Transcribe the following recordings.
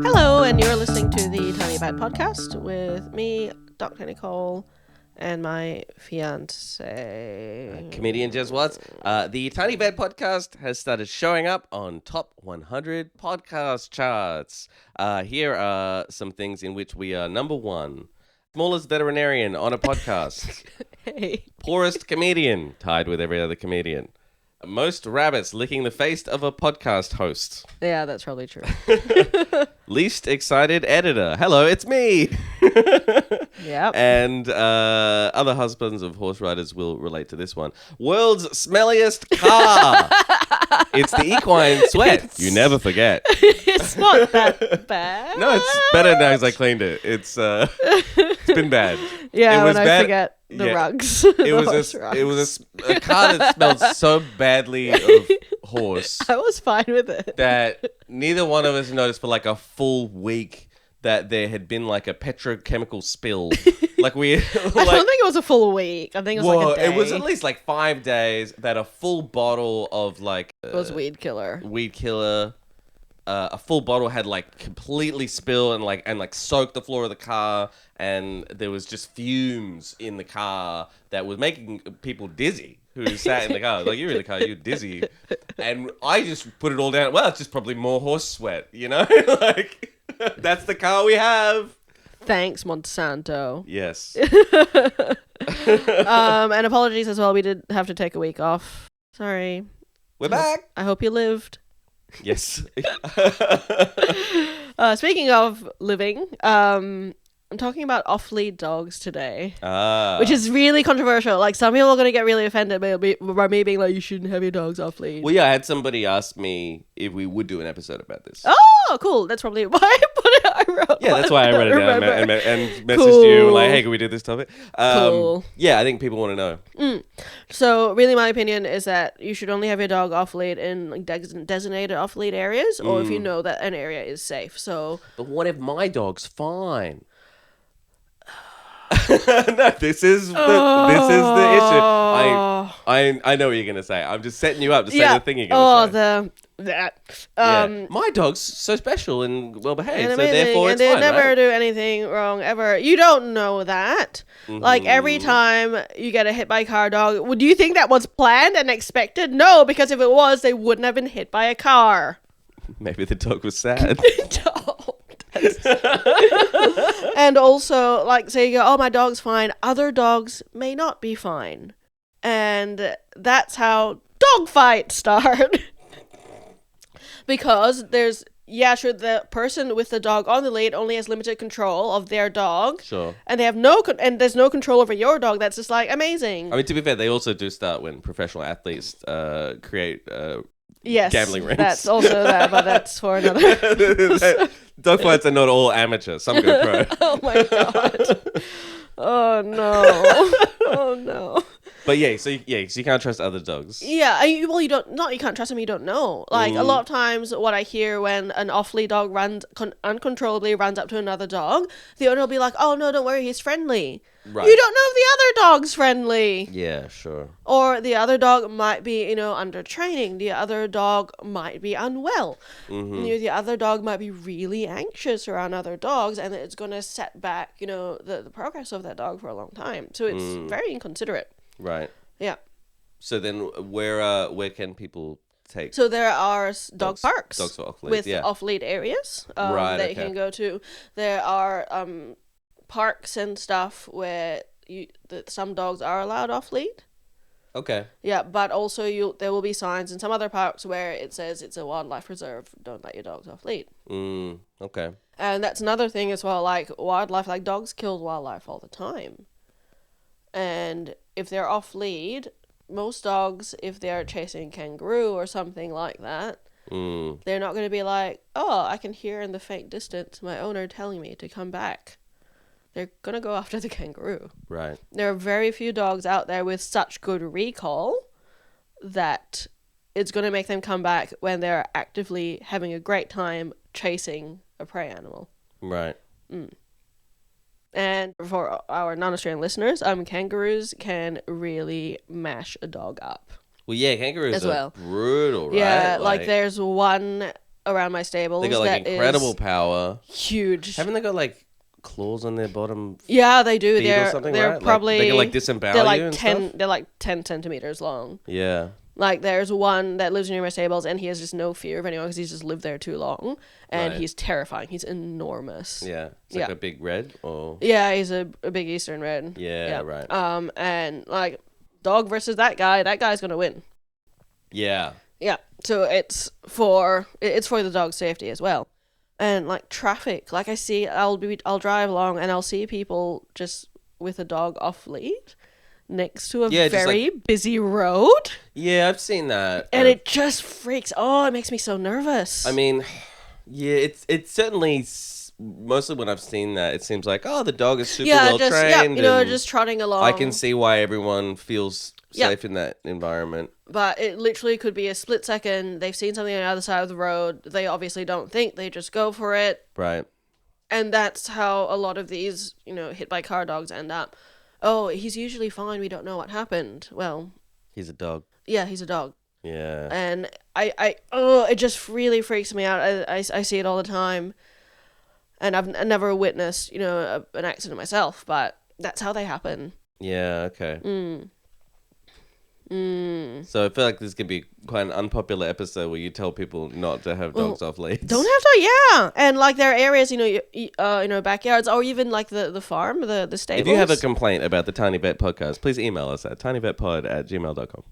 Hello, and you're listening to the Tiny Bad Podcast with me, Dr. Nicole, and my fiance, Comedian Jez Watts. The Tiny Bad Podcast has started showing up on top 100 podcast charts. Here are some things in which we are number one. Smallest veterinarian on a podcast. Hey. Poorest comedian, tied with every other comedian. Most rabbits licking the face of a podcast host. Yeah, that's probably true. Least excited editor. Hello, it's me. Yep. And other husbands of horse riders will relate to this one. World's smelliest car. It's the equine sweat. You never forget. It's not that bad. No, it's better now because I cleaned it. It's been bad. Yeah, it was when I bad. forget the rugs. It was a car that smelled so badly of horse I was fine with it. that neither one of us noticed for like a full week that there had been like a petrochemical spill. Like we, I don't think it was a full week. I think it was like a day. It was at least like 5 days that a full bottle of like It was weed killer. A full bottle had like completely spilled and like soaked the floor of the car, and there was just fumes in the car that was making people dizzy who sat in the car. Like, you're in the car, you're dizzy. And I just put it all down. Well, it's just probably more horse sweat, you know? Like, that's the car we have. Thanks, Monsanto. Yes. And apologies as well. We did have to take a week off. Sorry. We're back. I hope you lived. Yes. Speaking of living, I'm talking about off-lead dogs today, Ah. which is really controversial. Like, some people are going to get really offended by me being like, you shouldn't have your dogs off-lead. Well, yeah, I had somebody ask me if we would do an episode about this. Oh, cool. That's probably why I wrote Yeah, that's why I wrote it down and messaged Cool. you like, hey, can we do this topic? Cool. Yeah, I think people want to know. So, really, my opinion is that you should only have your dog off-lead in like designated off-lead areas, or if you know that an area is safe. So, But what if my dog's fine? No, this is the issue. I know what you're gonna say. I'm just setting you up to say the thing you're gonna say. Yeah. My dog's so special and well behaved, And so amazing, therefore and it's they fine, never right? do anything wrong ever. You don't know that. Like, every time you get a hit by a car dog, would you think that was planned and expected? No, because if it was, they wouldn't have been hit by a car. Maybe the dog was sad. And also, like, say you go, oh, my dog's fine. Other dogs may not be fine. And that's how dog fights start. Because the person with the dog on the lead only has limited control of their dog. Sure. And they have there's no control over your dog. That's just like amazing. I mean, to be fair, they also do start when professional athletes create Yes, gambling rings. that's also that, but that's for another. Dog fights are not all amateur. Some go pro. Oh my god. Oh no. Oh no. But so you can't trust other dogs. Yeah, you can't trust them, you don't know. Like, a lot of times what I hear when an off-lead dog uncontrollably runs up to another dog, the owner will be like, oh no, don't worry, he's friendly. Right. You don't know if the other dog's friendly. Yeah, sure. Or the other dog might be, under training. The other dog might be unwell. The other dog might be really anxious around other dogs, and it's going to set back, the progress of that dog for a long time. So it's very inconsiderate. Right. Yeah. So then where can people take? So there are dog parks dogs for off-lead, with yeah. off-lead areas Right, that you okay. can go to. There are parks and stuff where some dogs are allowed off-lead. Okay. Yeah, but also there will be signs in some other parks where it says it's a wildlife reserve. Don't let your dogs off-lead. Okay. And that's another thing as well, like wildlife, like dogs kill wildlife all the time. And if they're off-lead, most dogs, if they're chasing kangaroo or something like that, they're not going to be like, oh, I can hear in the faint distance my owner telling me to come back. They're going to go after the kangaroo. Right. There are very few dogs out there with such good recall that it's going to make them come back when they're actively having a great time chasing a prey animal. Right. And for our non-Australian listeners, kangaroos can really mash a dog up. Well, yeah, kangaroos as are well. brutal, right? Yeah, like there's one around my stables they got like that incredible is power. huge. Haven't they got like claws on their bottom Yeah, they do. feet or something, They're right? probably Like, they can like disembowel they're like you and 10 stuff? they're like 10 centimeters long. Yeah. Like there's one that lives near my stables and he has just no fear of anyone because he's just lived there too long, and Right. he's terrifying. He's enormous. Yeah. It's like Yeah. a big red or... Yeah, he's a big Eastern red. Yeah, right. And like dog versus that guy's gonna win. Yeah. Yeah. So it's for the dog's safety as well. And like traffic, like I'll drive along and I'll see people just with a dog off lead next to a Yeah, just, very busy road, Yeah, I've seen that. and it just freaks. Oh, it makes me so nervous. I mean, yeah, it's certainly... Mostly when I've seen that, it seems like, oh, the dog is super well trained. Just trotting along. I can see why everyone feels safe in that environment. But it literally could be a split second. They've seen something on the other side of the road. They obviously don't think. They just go for it. Right. And that's how a lot of these, hit by car dogs end up. Oh, he's usually fine. We don't know what happened. Well, He's a dog. yeah, he's a dog. Yeah. And it just really freaks me out. I see it all the time. And I've never witnessed, an accident myself, but that's how they happen. Yeah, okay. So I feel like this could be quite an unpopular episode where you tell people not to have dogs off leads. Don't have to, yeah. And like there are areas, backyards, or even like the farm, the stables. If you have a complaint about the Tiny Vet podcast, please email us at tinyvetpod@gmail.com.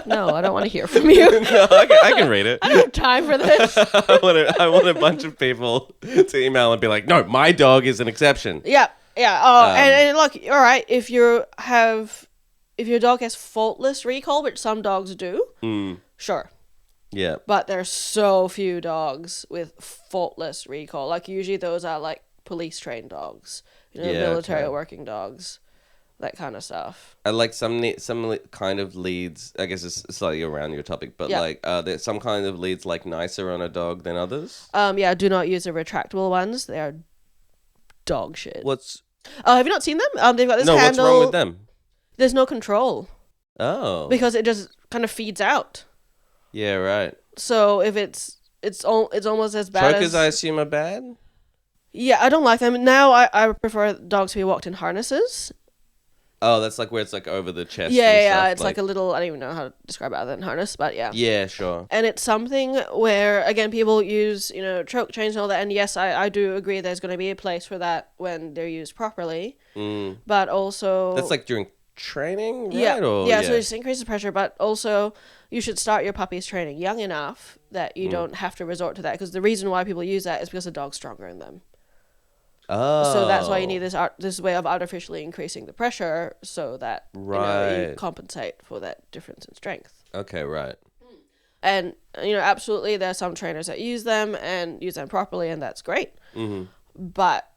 No, I don't want to hear from you. No, I can read it. I don't have time for this. I want a bunch of people to email and be like, no, my dog is an exception. Yeah. Oh, and look, all right, if your dog has faultless recall, which some dogs do, sure. Yeah. But there's so few dogs with faultless recall. Like usually those are like police trained dogs, military working dogs, that kind of stuff. I like some kind of leads. I guess it's slightly around your topic, but there's some kind of leads like nicer on a dog than others. Do not use the retractable ones. They are dog shit. Have you not seen them? They've got this handle. What's wrong with them? There's no control. Oh. Because it just kind of feeds out. Yeah, right. So if it's almost as bad Chokers, I assume, are bad? Yeah, I don't like them. Now I prefer dogs to be walked in harnesses. Oh, that's like where it's like over the chest. Yeah, it's like a little, I don't even know how to describe it other than harness, but yeah. Yeah, sure. And it's something where, again, people use, choke chains and all that. And yes, I do agree there's going to be a place for that when they're used properly. But also... That's like during training, right? Yeah, yeah. So it just increases pressure, but also you should start your puppy's training young enough that you don't have to resort to that. Because the reason why people use that is because the dog's stronger than them. Oh. So that's why you need this way of artificially increasing the pressure so that you compensate for that difference in strength. Okay, right. And absolutely, there are some trainers that use them and use them properly, and that's great. Mm-hmm. But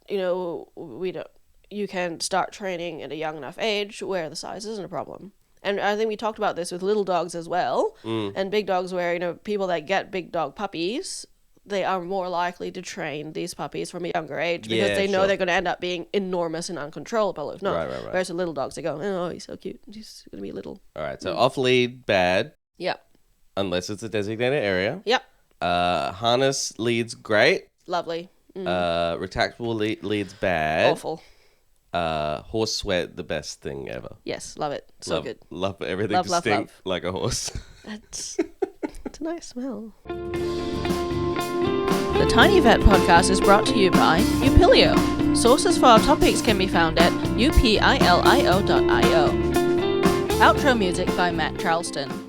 we don't. You can start training at a young enough age where the size isn't a problem. And I think we talked about this with little dogs as well, and big dogs, where people that get big dog puppies, they are more likely to train these puppies from a younger age because they know they're going to end up being enormous and uncontrollable if not. Right. Whereas the little dogs, they go, oh, he's so cute. He's going to be little. All right. So off lead, bad. Yep. Unless it's a designated area. Yep. Harness leads, great. Lovely. Retractable leads, bad. Awful. Horse sweat, the best thing ever. Yes, love it. So good. Love everything to stink like a horse. It's a nice smell. The Tiny Vet podcast is brought to you by Upilio. Sources for our topics can be found at upilio.io. Outro music by Matt Charleston.